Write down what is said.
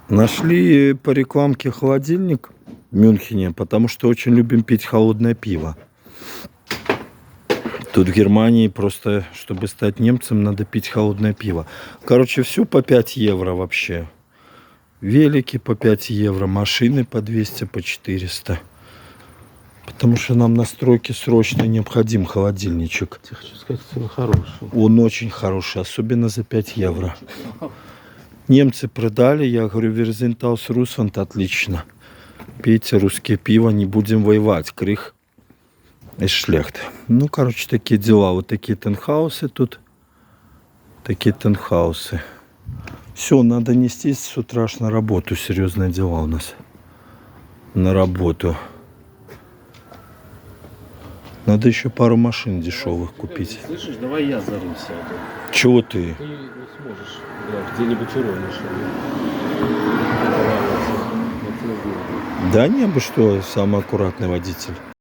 Нашли по рекламке холодильник в Мюнхене, потому что очень любим пить холодное пиво. Тут в Германии просто, чтобы стать немцем, надо пить холодное пиво. Короче, все по 5 евро вообще. Велики по 5 евро, машины по 200, по 400. Потому что нам на стройке срочно необходим холодильничек. Я хочу сказать, цены хорошие. Он очень хороший, особенно за 5 евро. Немцы продали, я говорю, Верзентаус Руссанд, отлично. Пейте русские пиво, не будем воевать. Крых и шлехт. Ну, короче, такие дела. Вот такие тенхаусы тут. Такие тенхаусы. Все, надо нестись с утра аж на работу. Серьезные дела у нас. На работу. Надо еще пару машин дешевых купить. Слышишь, давай я за руль сяду. Чего ты? Ты не сможешь, да, где-нибудь уронишь. Да не бы что, самый аккуратный водитель.